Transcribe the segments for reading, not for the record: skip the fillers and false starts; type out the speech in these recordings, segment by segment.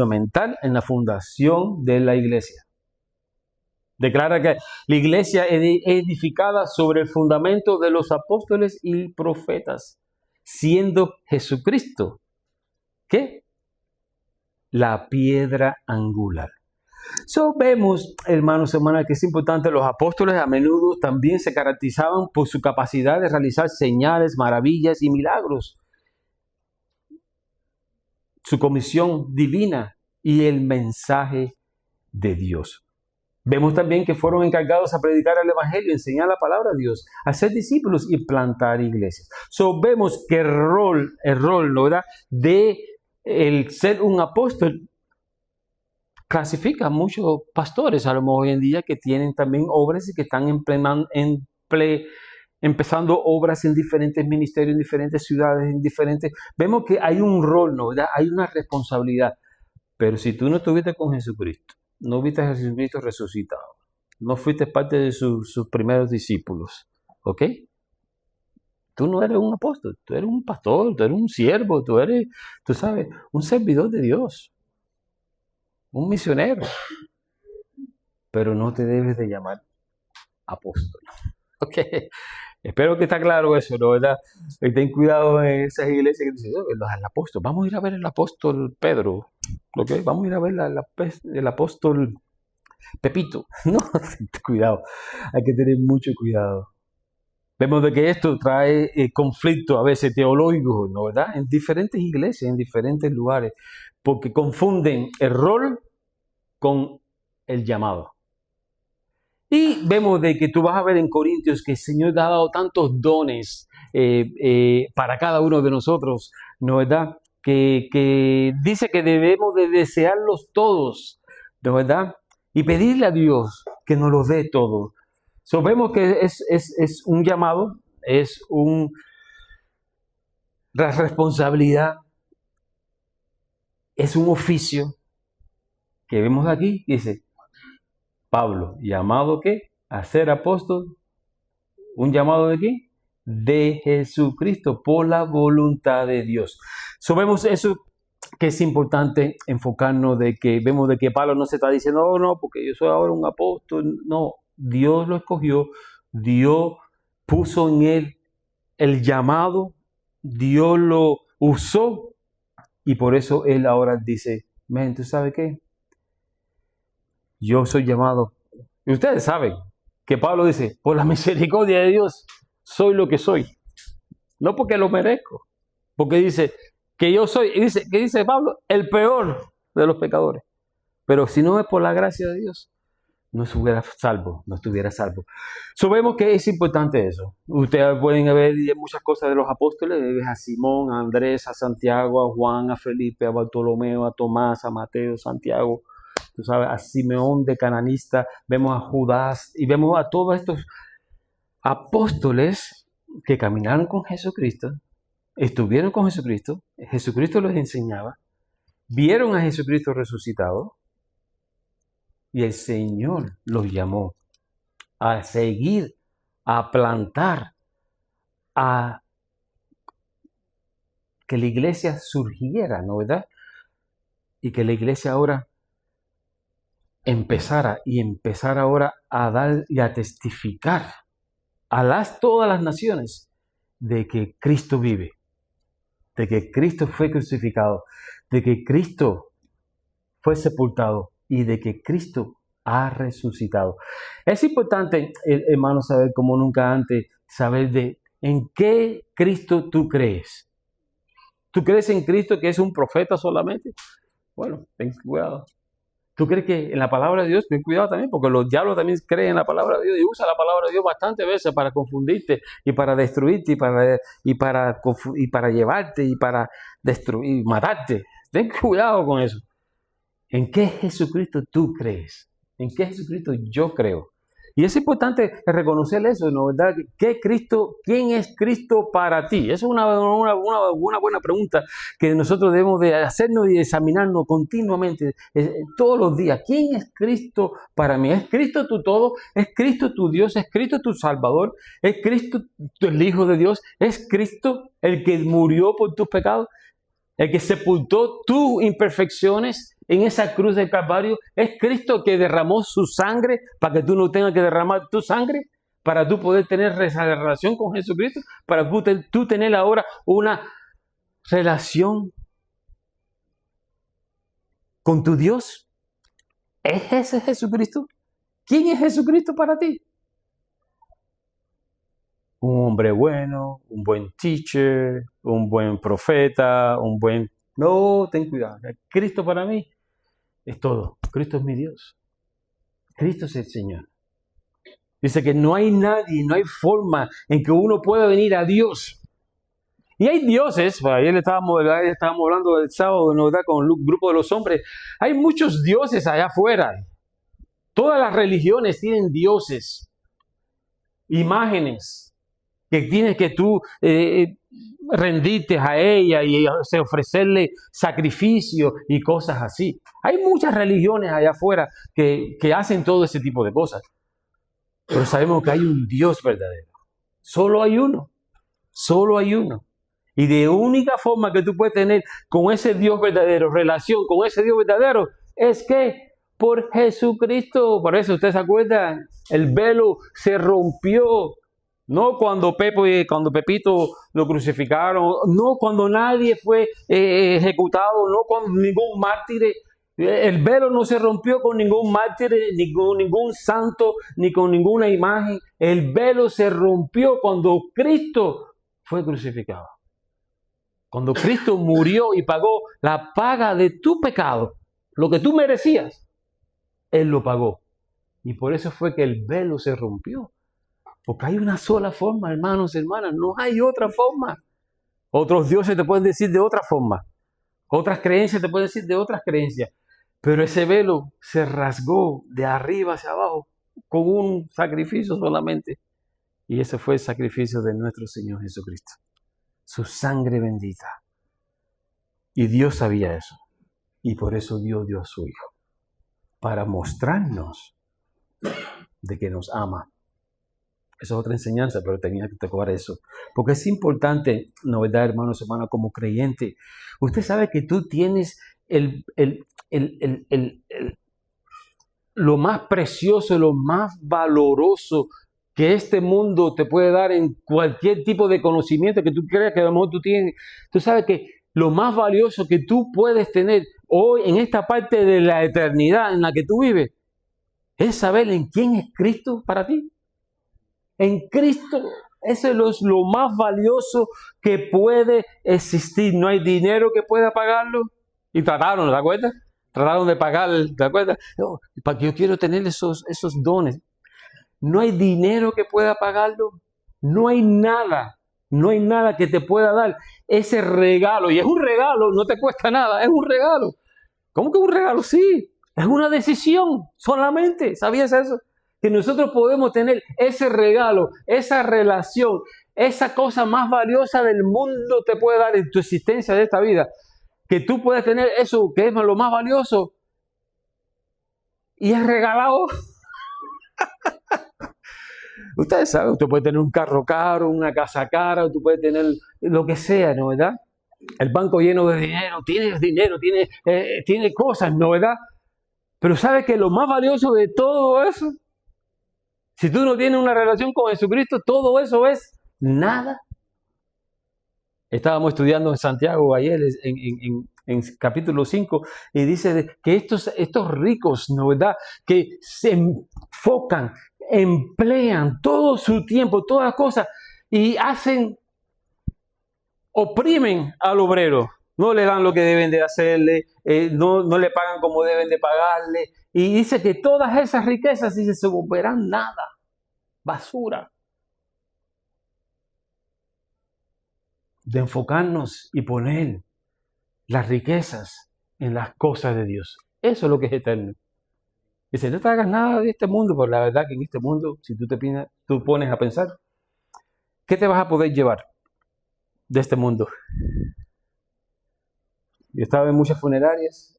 fundamental en la fundación de la iglesia. Declara que la iglesia es edificada sobre el fundamento de los apóstoles y profetas, siendo Jesucristo, ¿qué? La piedra angular. Vemos, hermanos y hermanas, que es importante, los apóstoles a menudo también se caracterizaban por su capacidad de realizar señales, maravillas y milagros. Su comisión divina y el mensaje de Dios. Vemos también que fueron encargados a predicar el evangelio, enseñar la palabra de Dios, hacer discípulos y plantar iglesias. Vemos que el rol, ¿no, verdad?, de el ser un apóstol clasifica a muchos pastores, a lo mejor hoy en día, que tienen también obras y que están empezando obras en diferentes ministerios, en diferentes ciudades, Vemos que hay un rol, ¿no, verdad? Hay una responsabilidad. Pero si tú no estuviste con Jesucristo, no viste a Jesucristo resucitado, no fuiste parte de sus primeros discípulos, ¿ok? Tú no eres un apóstol, tú eres un pastor, tú eres un siervo, tú eres, tú sabes, un servidor de Dios, un misionero. Pero no te debes de llamar apóstol, ¿ok? Espero que está claro eso, ¿no, verdad? Y ten cuidado en esas iglesias que dicen, el apóstol, vamos a ir a ver el apóstol Pedro, ¿ok? Vamos a ir a ver el apóstol Pepito. No, cuidado, hay que tener mucho cuidado. Vemos de que esto trae conflicto a veces teológico, ¿no, verdad? En diferentes iglesias, en diferentes lugares, porque confunden el rol con el llamado. Y vemos de que tú vas a ver en Corintios que el Señor te ha dado tantos dones para cada uno de nosotros, ¿no, verdad? Que dice que debemos de desearlos todos, ¿no, verdad? Y pedirle a Dios que nos los dé todos. Vemos que es un llamado, es una responsabilidad, es un oficio que vemos aquí, dice Pablo, llamado ¿qué? A ser apóstol. ¿Un llamado de qué? De Jesucristo, por la voluntad de Dios. Vemos eso, que es importante enfocarnos vemos de que Pablo no se está diciendo, oh no, porque yo soy ahora un apóstol. No, Dios lo escogió, Dios puso en él el llamado, Dios lo usó, y por eso él ahora dice, ¿tú sabes qué? Yo soy llamado. Y ustedes saben que Pablo dice, por la misericordia de Dios, soy lo que soy. No porque lo merezco. Porque dice que yo soy, ¿qué dice Pablo? El peor de los pecadores. Pero si no es por la gracia de Dios, no estuviera salvo. Vemos que es importante eso. Ustedes pueden ver muchas cosas de los apóstoles, a Simón, a Andrés, a Santiago, a Juan, a Felipe, a Bartolomeo, a Tomás, a Mateo, Santiago, tú sabes, a Simeón de Cananista, vemos a Judas y vemos a todos estos apóstoles que caminaron con Jesucristo, estuvieron con Jesucristo, Jesucristo los enseñaba, vieron a Jesucristo resucitado y el Señor los llamó a seguir, a plantar, a que la iglesia surgiera, ¿no, verdad? Y que la iglesia ahora empezara ahora a dar y a testificar a todas las naciones de que Cristo vive, de que Cristo fue crucificado, de que Cristo fue sepultado y de que Cristo ha resucitado. Es importante, hermano, saber como nunca antes, saber en qué Cristo tú crees. ¿Tú crees en Cristo que es un profeta solamente? Bueno, ten cuidado. ¿Tú crees que en la palabra de Dios? Ten cuidado también, porque los diablos también creen en la palabra de Dios y usan la palabra de Dios bastantes veces para confundirte y para destruirte y para llevarte y para destruir, matarte. Ten cuidado con eso. ¿En qué Jesucristo tú crees? ¿En qué Jesucristo yo creo? Y es importante reconocer eso, ¿no, verdad? ¿Quién es Cristo para ti? Esa es una buena pregunta que nosotros debemos de hacernos y examinarnos continuamente, todos los días. ¿Quién es Cristo para mí? ¿Es Cristo tu todo? ¿Es Cristo tu Dios? ¿Es Cristo tu Salvador? ¿Es Cristo el Hijo de Dios? ¿Es Cristo el que murió por tus pecados? ¿El que sepultó tus imperfecciones en esa cruz del Calvario? ¿Es Cristo que derramó su sangre para que tú no tengas que derramar tu sangre? Para tú poder tener esa relación con Jesucristo, para tú tener ahora una relación con tu Dios. ¿Es ese Jesucristo? ¿Quién es Jesucristo para ti? Un hombre bueno, un buen teacher, un buen profeta, un buen... No, ten cuidado. Cristo para mí es todo. Cristo es mi Dios. Cristo es el Señor. Dice que no hay nadie, no hay forma en que uno pueda venir a Dios. Y hay dioses, ayer estábamos hablando del sábado, ¿no? Con el grupo de los hombres. Hay muchos dioses allá afuera. Todas las religiones tienen dioses, imágenes, que tienes que tú rendirte a ella y ofrecerle sacrificio y cosas así. Hay muchas religiones allá afuera que hacen todo ese tipo de cosas. Pero sabemos que hay un Dios verdadero. Solo hay uno. Solo hay uno. Y de única forma que tú puedes tener con ese Dios verdadero, relación con ese Dios verdadero, es que por Jesucristo. Por eso, ¿ustedes se acuerdan? El velo se rompió. No cuando Pepito lo crucificaron, no cuando nadie fue ejecutado, no cuando ningún mártir. El velo no se rompió con ningún mártir, ni con ningún santo, ni con ninguna imagen. El velo se rompió cuando Cristo fue crucificado. Cuando Cristo murió y pagó la paga de tu pecado, lo que tú merecías, Él lo pagó. Y por eso fue que el velo se rompió. Porque hay una sola forma, hermanos y hermanas, no hay otra forma. Otros dioses te pueden decir de otra forma. Otras creencias te pueden decir de otras creencias. Pero ese velo se rasgó de arriba hacia abajo con un sacrificio solamente. Y ese fue el sacrificio de nuestro Señor Jesucristo. Su sangre bendita. Y Dios sabía eso. Y por eso Dios dio a su Hijo. Para mostrarnos de que nos ama. Esa es otra enseñanza, pero tenía que tocar eso. Porque es importante, ¿no verdad, hermanos y hermanas, como creyente? Usted sabe que tú tienes lo más precioso, lo más valoroso que este mundo te puede dar en cualquier tipo de conocimiento que tú creas que a lo mejor tú tienes. Tú sabes que lo más valioso que tú puedes tener hoy en esta parte de la eternidad en la que tú vives es saber en quién es Cristo para ti. En Cristo, eso es lo más valioso que puede existir. No hay dinero que pueda pagarlo. Y trataron, ¿te acuerdas? Trataron de pagar, ¿te acuerdas? No, porque yo quiero tener esos dones. No hay dinero que pueda pagarlo. No hay nada que te pueda dar ese regalo. Y es un regalo, no te cuesta nada, es un regalo. ¿Cómo que un regalo? Sí, es una decisión solamente. ¿Sabías eso? Que nosotros podemos tener ese regalo, esa relación, esa cosa más valiosa del mundo te puede dar en tu existencia de esta vida. Que tú puedes tener eso que es lo más valioso y es regalado. Ustedes saben, usted puede tener un carro caro, una casa cara, usted puede tener lo que sea, ¿no verdad? El banco lleno de dinero, tiene cosas, ¿no verdad? Pero ¿sabe que lo más valioso de todo eso? Si tú no tienes una relación con Jesucristo, todo eso es nada. Estábamos estudiando en Santiago ayer, en capítulo 5, y dice que estos ricos, ¿no verdad? Que se enfocan, emplean todo su tiempo, todas las cosas, y oprimen al obrero. No le dan lo que deben de hacerle, no le pagan como deben de pagarle. Y dice que todas esas riquezas, dice, se volverán nada, basura. De enfocarnos y poner las riquezas en las cosas de Dios. Eso es lo que es eterno. Dice, no te hagas nada de este mundo, porque la verdad que en este mundo, si tú pones a pensar, ¿qué te vas a poder llevar de este mundo? Yo estaba en muchas funerarias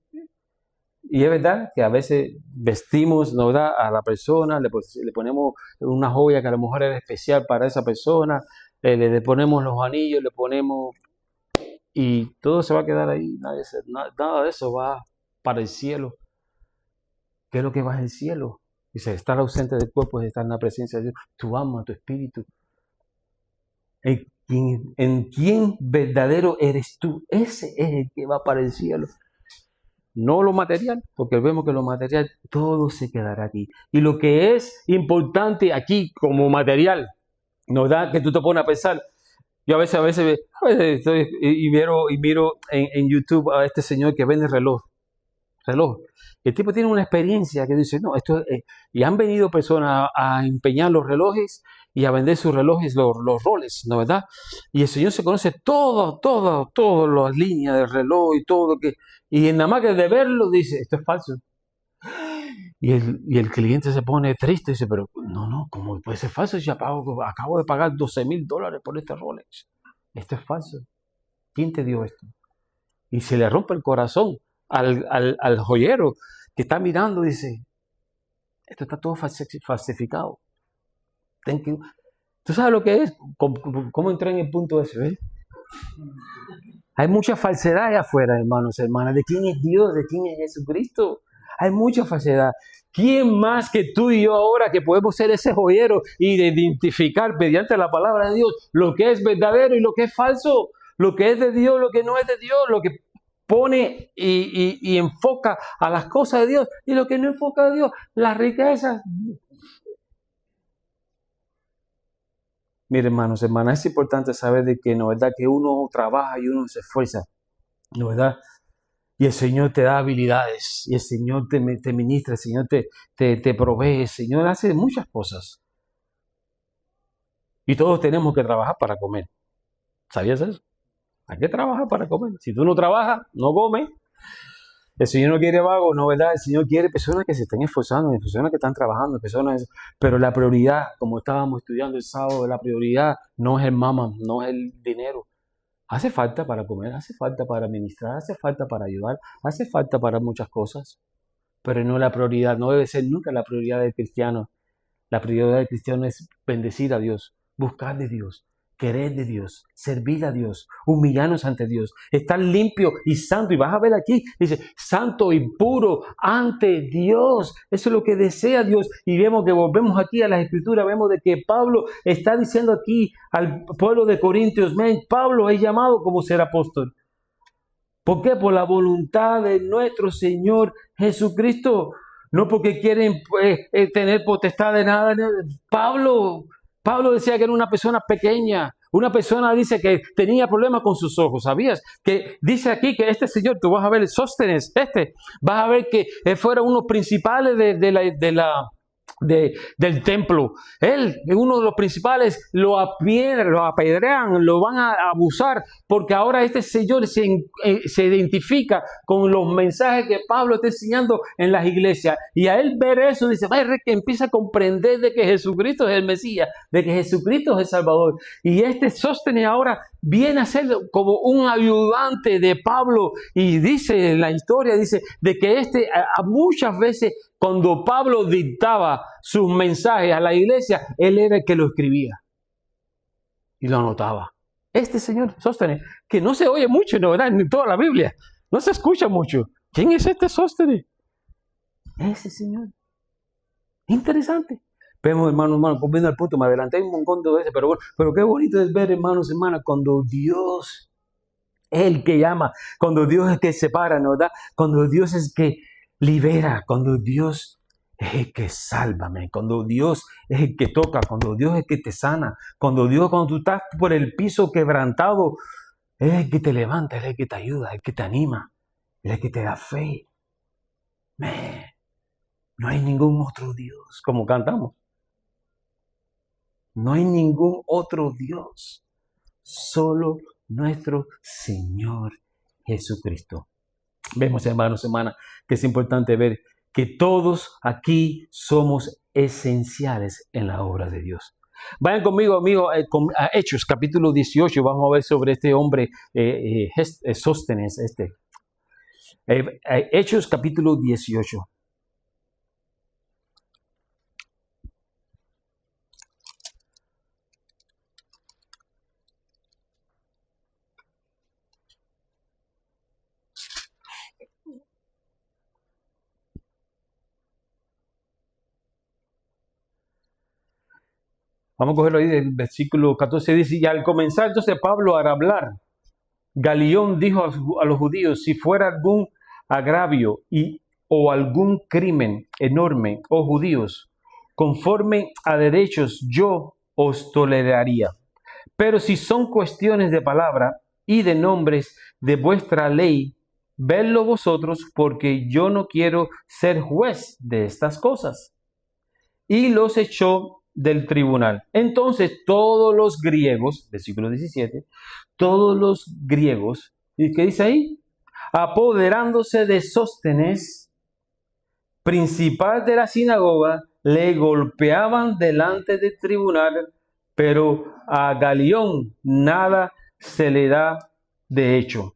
y es verdad que a veces vestimos, ¿no verdad?, a la persona, le ponemos una joya que a lo mejor era especial para esa persona, le ponemos los anillos, le ponemos y todo se va a quedar ahí, nada de eso va para el cielo. ¿Qué es lo que va al cielo? Dice, estar ausente del cuerpo es estar en la presencia de Dios. Tu alma, tu espíritu. En quién verdadero eres tú. Ese es el que va para el cielo. No lo material, porque vemos que lo material todo se quedará aquí. Y lo que es importante aquí como material, ¿no da? Que tú te pones a pensar. Yo a veces estoy y miro en YouTube a este señor que vende reloj. El tipo tiene una experiencia que dice, no, y han venido personas a empeñar los relojes y a vender sus relojes, los roles, ¿no verdad? Y el señor se conoce todas las líneas del reloj y todo, y nada más que de verlo dice, esto es falso. Y el cliente se pone triste y dice, pero no, ¿cómo puede ser falso? Yo acabo de pagar $12,000 por este Rolex. Esto es falso. ¿Quién te dio esto? Y se le rompe el corazón al joyero que está mirando y dice, esto está todo falsificado. ¿Tú sabes lo que es? ¿Cómo entré en el punto ese? ¿Ves? Hay mucha falsedad allá afuera, hermanos, hermanas. ¿De quién es Dios? ¿De quién es Jesucristo? Hay mucha falsedad. ¿Quién más que tú y yo ahora que podemos ser ese joyero y de identificar mediante la palabra de Dios lo que es verdadero y lo que es falso? Lo que es de Dios, lo que no es de Dios, lo que pone y enfoca a las cosas de Dios y lo que no enfoca a Dios, las riquezas. Mire, hermanos, hermanas, es importante saber de que no es verdad que uno trabaja y uno se esfuerza, no es verdad. Y el Señor te da habilidades, y el Señor te ministra, el Señor te provee, el Señor hace muchas cosas. Y todos tenemos que trabajar para comer. ¿Sabías eso? Hay que trabajar para comer. Si tú no trabajas, no comes. El Señor no quiere vagos, no, ¿verdad? El Señor quiere personas que se estén esforzando, personas que están trabajando, pero la prioridad, como estábamos estudiando el sábado, la prioridad no es el mamá, no es el dinero. Hace falta para comer, hace falta para ministrar, hace falta para ayudar, hace falta para muchas cosas, pero no la prioridad, no debe ser nunca la prioridad del cristiano. La prioridad del cristiano es bendecir a Dios, buscar de Dios, querer de Dios, servir a Dios, humillarnos ante Dios, estar limpio y santo. Y vas a ver aquí, dice, santo y puro ante Dios. Eso es lo que desea Dios. Y vemos que volvemos aquí a la Escritura, vemos de que Pablo está diciendo aquí al pueblo de Corintios, Pablo es llamado como ser apóstol. ¿Por qué? Por la voluntad de nuestro Señor Jesucristo. No porque quieren tener potestad de nada. Pablo decía que era una persona pequeña. Una persona dice que tenía problemas con sus ojos. ¿Sabías? Que dice aquí que este señor, tú vas a ver Sóstenes, vas a ver que fuera uno principales del templo. Él, uno de los principales, lo apedrean, lo van a abusar, porque ahora este señor se identifica con los mensajes que Pablo está enseñando en las iglesias. Y a él ver eso, dice, que empieza a comprender de que Jesucristo es el Mesías, de que Jesucristo es el Salvador. Y este Sóstenes ahora viene a ser como un ayudante de Pablo. Y dice en la historia, dice, de que a muchas veces cuando Pablo dictaba sus mensajes a la iglesia, él era el que lo escribía y lo anotaba. Este señor Sóstenes, que no se oye mucho, ¿no? ¿Verdad? En toda la Biblia, no se escucha mucho. ¿Quién es este Sóstenes? Ese señor. Interesante. Vemos, hermano, volviendo al punto, me adelanté un montón de veces, pero qué bonito es ver, hermanos, hermanas, cuando Dios es el que llama, cuando Dios es el que separa, ¿no? ¿Verdad? Cuando Dios es el que libera, cuando Dios es el que sálvame, cuando Dios es el que toca, cuando Dios es el que te sana, cuando tú estás por el piso quebrantado, es el que te levanta, es el que te ayuda, es el que te anima, es el que te da fe. No hay ningún otro Dios, como cantamos. No hay ningún otro Dios, solo nuestro Señor Jesucristo. Vemos, hermanos, hermanas, que es importante ver que todos aquí somos esenciales en la obra de Dios. Vayan conmigo, amigos, a Hechos, capítulo 18. Vamos a ver sobre este hombre, Sóstenes. Hechos, capítulo 18. Vamos a cogerlo ahí del versículo 14, dice, y al comenzar entonces Pablo a hablar, Galión dijo a los judíos, si fuera algún agravio o algún crimen enorme, oh judíos, conforme a derechos yo os toleraría. Pero si son cuestiones de palabra y de nombres de vuestra ley, vedlo vosotros, porque yo no quiero ser juez de estas cosas. Y los echó del tribunal. Entonces todos los griegos, versículo 17, todos los griegos, ¿y qué dice ahí? Apoderándose de Sóstenes, principal de la sinagoga, le golpeaban delante del tribunal, pero a Galión nada se le da de hecho.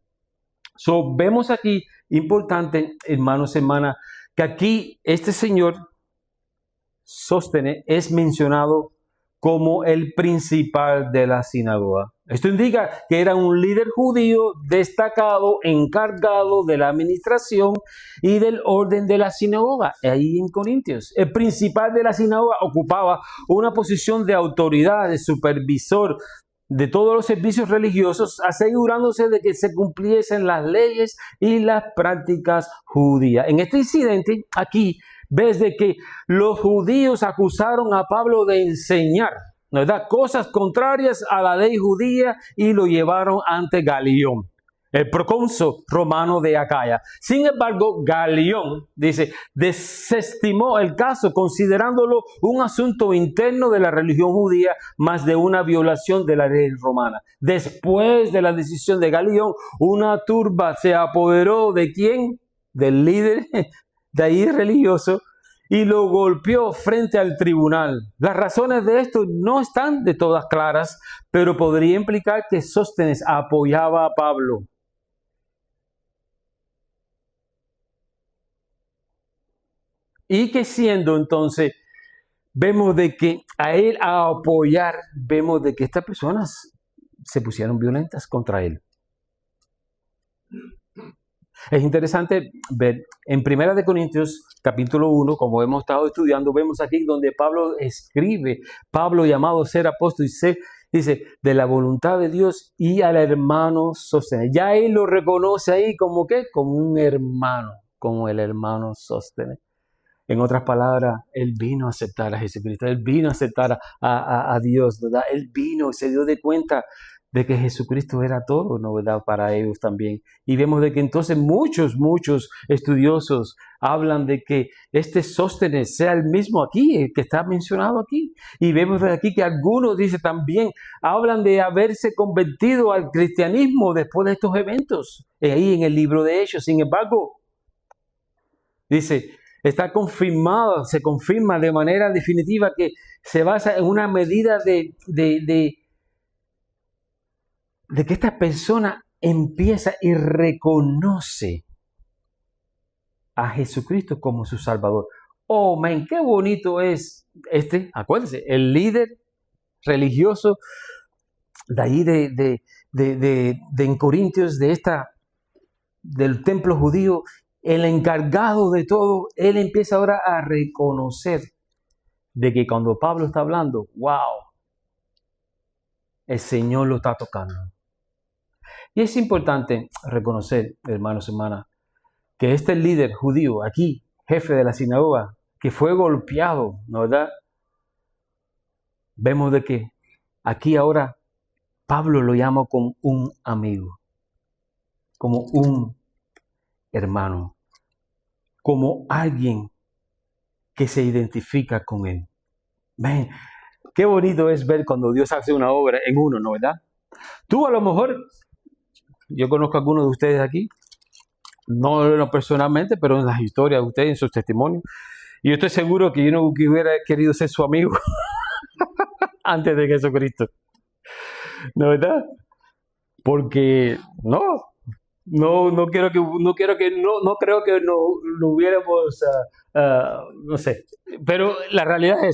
Vemos aquí, importante, hermanos, hermanas, que aquí este señor Sóstenes es mencionado como el principal de la sinagoga. Esto indica que era un líder judío destacado, encargado de la administración y del orden de la sinagoga. Ahí en Corintios, el principal de la sinagoga ocupaba una posición de autoridad, de supervisor de todos los servicios religiosos, asegurándose de que se cumpliesen las leyes y las prácticas judías. En este incidente, aquí, ves de que los judíos acusaron a Pablo de enseñar, ¿verdad?, cosas contrarias a la ley judía y lo llevaron ante Galión, el procónsul romano de Acaya. Sin embargo, Galión, dice, desestimó el caso considerándolo un asunto interno de la religión judía más de una violación de la ley romana. Después de la decisión de Galión, una turba se apoderó de ¿quién? Del líder de ahí religioso, y lo golpeó frente al tribunal. Las razones de esto no están de todas claras, pero podría implicar que Sóstenes apoyaba a Pablo. Y que siendo entonces, vemos de que a él a apoyar, vemos de que estas personas se pusieron violentas contra él. Es interesante ver en 1 Corintios capítulo 1, como hemos estado estudiando, vemos aquí donde Pablo escribe, Pablo llamado a ser apóstol, dice, de la voluntad de Dios y al hermano Sóstenes. Ya él lo reconoce ahí como ¿qué? Como un hermano, como el hermano Sóstenes. En otras palabras, él vino a aceptar a Jesucristo, él vino a aceptar a Dios, ¿verdad? Él vino, se dio de cuenta de que Jesucristo era todo, ¿no? ¿Verdad? Para ellos también. Y vemos de que entonces muchos estudiosos hablan de que este Sóstenes sea el mismo aquí, el que está mencionado aquí. Y vemos de aquí que algunos, dice también, hablan de haberse convertido al cristianismo después de estos eventos, ahí en el libro de Hechos. Sin embargo, dice, está confirmado, se confirma de manera definitiva que se basa en una medida de que esta persona empieza y reconoce a Jesucristo como su Salvador. Oh, man, qué bonito es acuérdense, el líder religioso de ahí en Corintios, del templo judío, el encargado de todo, él empieza ahora a reconocer de que cuando Pablo está hablando, wow, el Señor lo está tocando. Y es importante reconocer, hermanos y hermanas, que este líder judío aquí, jefe de la sinagoga, que fue golpeado, ¿no verdad? Vemos de que aquí ahora Pablo lo llama como un amigo, como un hermano, como alguien que se identifica con él. Ven, qué bonito es ver cuando Dios hace una obra en uno, ¿no verdad? Tú a lo mejor, yo conozco a algunos de ustedes aquí, no personalmente, pero en las historias de ustedes, en sus testimonios, y yo estoy seguro que yo no hubiera querido ser su amigo antes de Jesucristo, ¿no verdad? Porque no creo que no hubiéramos, no sé, pero la realidad es